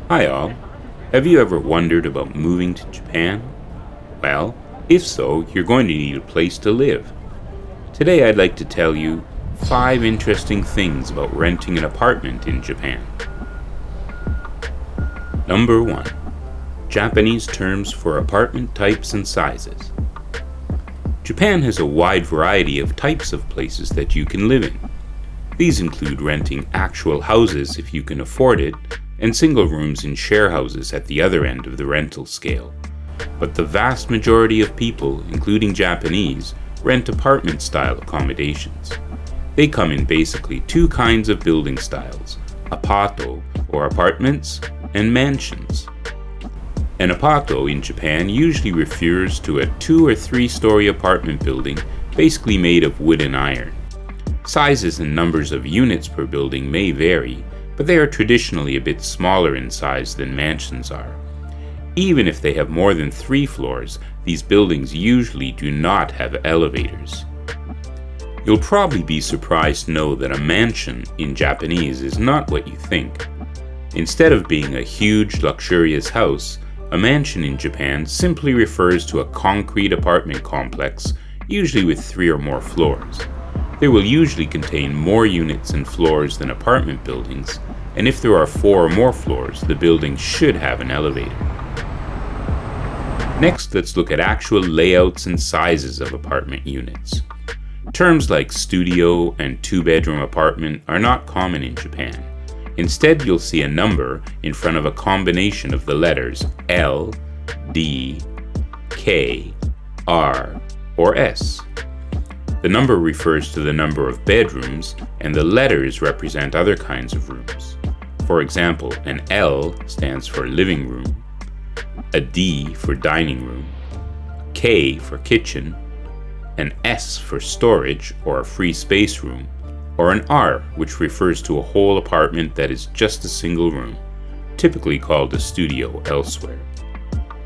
Hi all. Have you ever wondered about moving to Japan? Well, if so, you're going to need a place to live. Today I'd like to tell you 5 interesting things about renting an apartment in Japan. Number 1. Japanese terms for apartment types and sizes. Japan has a wide variety of types of places that you can live in. These include renting actual houses if you can afford it, and single rooms in share houses at the other end of the rental scale. But the vast majority of people, including Japanese, rent apartment-style accommodations. They come in basically 2 kinds of building styles: apato, or apartments, and mansions. An apato in Japan usually refers to a 2 or 3-story apartment building basically made of wood and iron. Sizes and numbers of units per building may vary, but they are traditionally a bit smaller in size than mansions are. Even if they have more than 3 floors, these buildings usually do not have elevators. You'll probably be surprised to know that a mansion in Japanese is not what you think. Instead of being a huge, luxurious house, a mansion in Japan simply refers to a concrete apartment complex, usually with 3 or more floors. They will usually contain more units and floors than apartment buildings, and if there are 4 or more floors, the building should have an elevator. Next, let's look at actual layouts and sizes of apartment units. Terms like studio and 2-bedroom apartment are not common in Japan. Instead, you'll see a number in front of a combination of the letters L, D, K, R, or S. The number refers to the number of bedrooms, and the letters represent other kinds of rooms. For example, an L stands for living room, a D for dining room, K for kitchen, an S for storage or a free space room, or an R, which refers to a whole apartment that is just a single room, typically called a studio elsewhere.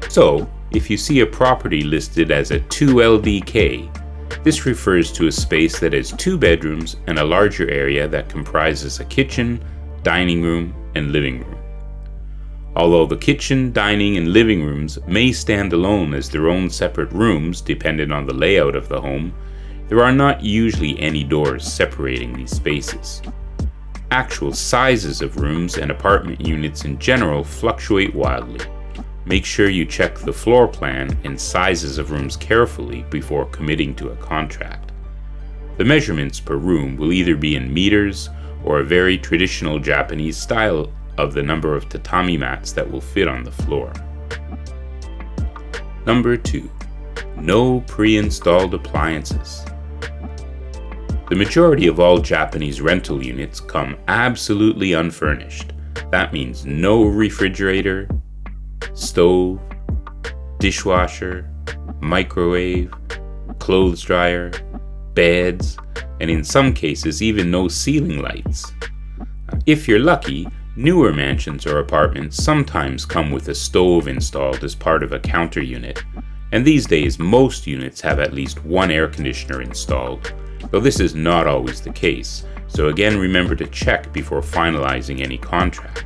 So, if you see a property listed as a 2LDK, this refers to a space that has 2 bedrooms and a larger area that comprises a kitchen, dining room, and living room. Although the kitchen, dining, and living rooms may stand alone as their own separate rooms depending on the layout of the home, there are not usually any doors separating these spaces. Actual sizes of rooms and apartment units in general fluctuate wildly. Make sure you check the floor plan and sizes of rooms carefully before committing to a contract. The measurements per room will either be in meters or a very traditional Japanese style of the number of tatami mats that will fit on the floor. Number 2. No pre-installed appliances. The majority of all Japanese rental units come absolutely unfurnished. That means no refrigerator, stove, dishwasher, microwave, clothes dryer, beds, and in some cases even no ceiling lights. If you're lucky, newer mansions or apartments sometimes come with a stove installed as part of a counter unit, and these days most units have at least one air conditioner installed, though this is not always the case, so again remember to check before finalizing any contract.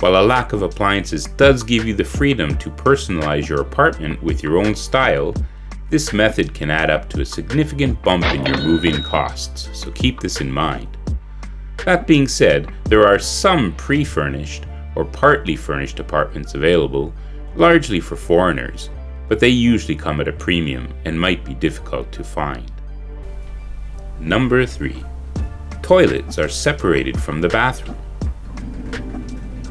While a lack of appliances does give you the freedom to personalize your apartment with your own style, this method can add up to a significant bump in your move-in costs, so keep this in mind. That being said, there are some pre-furnished or partly furnished apartments available, largely for foreigners, but they usually come at a premium and might be difficult to find. Number 3. Toilets are separated from the bathroom.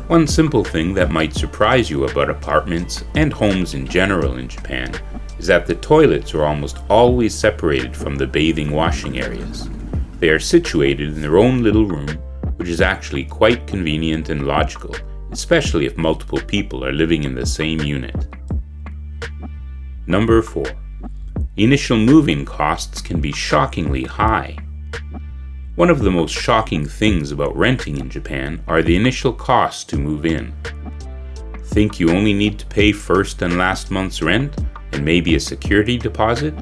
One simple thing that might surprise you about apartments and homes in general in Japan is that the toilets are almost always separated from the bathing washing areas. They are situated in their own little room, which is actually quite convenient and logical, especially if multiple people are living in the same unit. Number 4. Initial move-in costs can be shockingly high. One of the most shocking things about renting in Japan are the initial costs to move in. Think you only need to pay first and last month's rent and maybe a security deposit?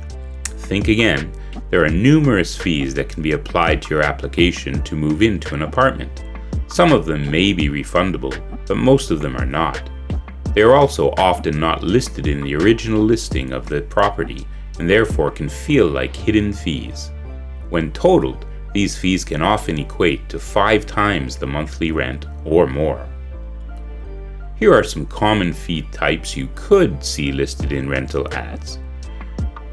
Think again. There are numerous fees that can be applied to your application to move into an apartment. Some of them may be refundable, but most of them are not. They are also often not listed in the original listing of the property and therefore can feel like hidden fees. When totaled, these fees can often equate to 5 times the monthly rent or more. Here are some common fee types you could see listed in rental ads.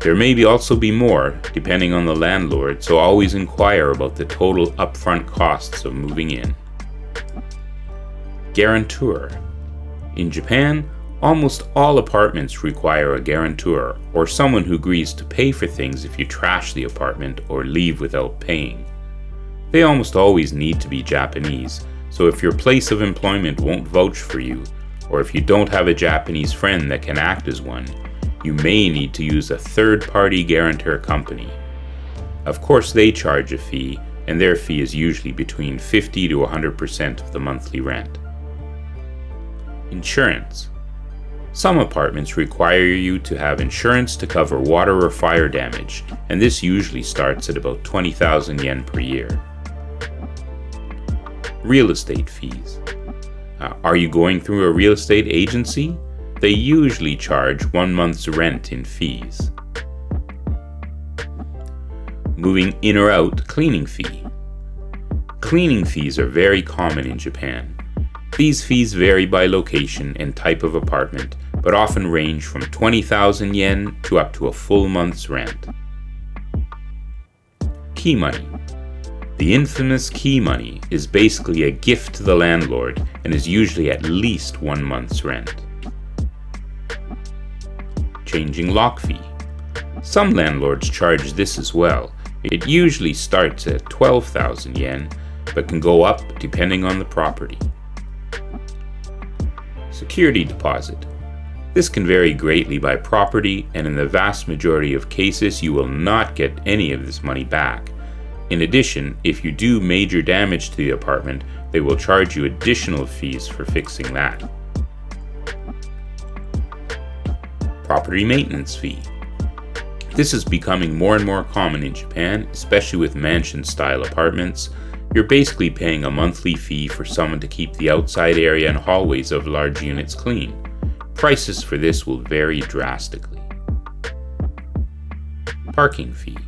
There may also be more, depending on the landlord, so always inquire about the total upfront costs of moving in. Guarantor. In Japan, almost all apartments require a guarantor, or someone who agrees to pay for things if you trash the apartment or leave without paying. They almost always need to be Japanese, so if your place of employment won't vouch for you, or if you don't have a Japanese friend that can act as one, you may need to use a third-party guarantor company. Of course, they charge a fee, and their fee is usually between 50 to 100% of the monthly rent. Insurance. Some apartments require you to have insurance to cover water or fire damage, and this usually starts at about 20,000 yen per year. Real estate fees. Are you going through a real estate agency? They usually charge 1 month's rent in fees. Moving in or out cleaning fee. Cleaning fees are very common in Japan. These fees vary by location and type of apartment, but often range from 20,000 yen to up to a full month's rent. Key money. The infamous key money is basically a gift to the landlord and is usually at least 1 month's rent. Changing lock fee. Some landlords charge this as well. It usually starts at 12,000 yen, but can go up depending on the property. Security deposit. This can vary greatly by property, and in the vast majority of cases you will not get any of this money back. In addition, if you do major damage to the apartment, they will charge you additional fees for fixing that. Property maintenance fee. This is becoming more and more common in Japan, especially with mansion-style apartments. You're basically paying a monthly fee for someone to keep the outside area and hallways of large units clean. Prices for this will vary drastically. Parking fee.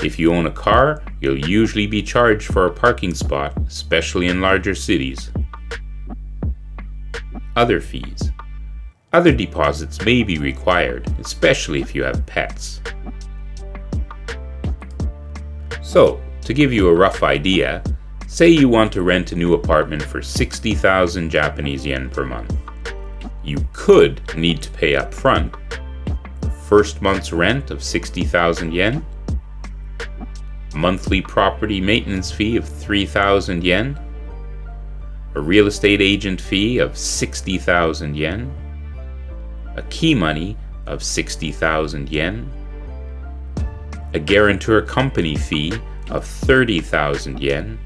If you own a car, you'll usually be charged for a parking spot, especially in larger cities. Other fees. Other deposits may be required, especially if you have pets. So, to give you a rough idea, say you want to rent a new apartment for 60,000 Japanese yen per month. You could need to pay up front the first month's rent of 60,000 yen, monthly property maintenance fee of 3,000 yen, a real estate agent fee of 60,000 yen, a key money of 60,000 yen, a guarantor company fee of 30,000 yen,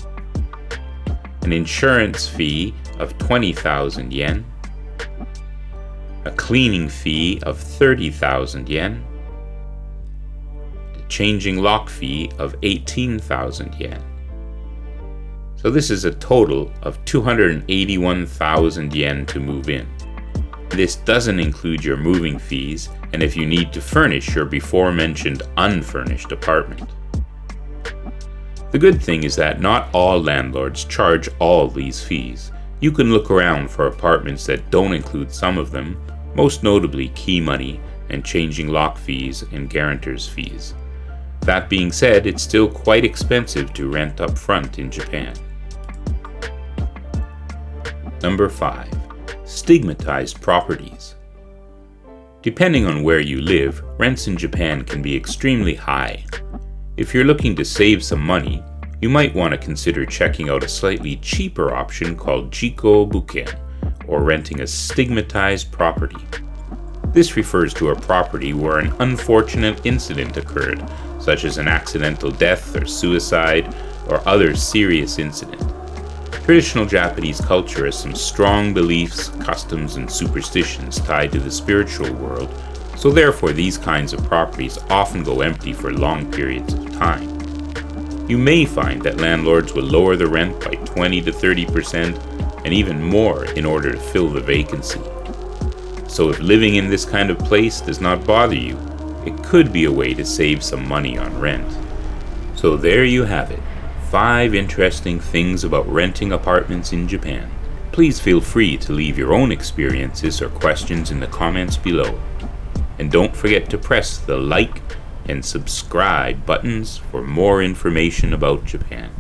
an insurance fee of 20,000 yen, a cleaning fee of 30,000 yen, the changing lock fee of 18,000 yen. So this is a total of 281,000 yen to move in. This doesn't include your moving fees and if you need to furnish your before mentioned unfurnished apartment. The good thing is that not all landlords charge all these fees. You can look around for apartments that don't include some of them, most notably key money and changing lock fees and guarantors fees. That being said, it's still quite expensive to rent up front in Japan. Number 5. Stigmatized properties. Depending on where you live, rents in Japan can be extremely high. If you're looking to save some money, you might want to consider checking out a slightly cheaper option called Jiko Buken, or renting a stigmatized property. This refers to a property where an unfortunate incident occurred, such as an accidental death or suicide or other serious incident. Traditional Japanese culture has some strong beliefs, customs, and superstitions tied to the spiritual world, so therefore these kinds of properties often go empty for long periods of time. You may find that landlords will lower the rent by 20 to 30% and even more in order to fill the vacancy. So if living in this kind of place does not bother you, it could be a way to save some money on rent. So there you have it, 5 interesting things about renting apartments in Japan. Please feel free to leave your own experiences or questions in the comments below. And don't forget to press the like and subscribe buttons for more information about Japan.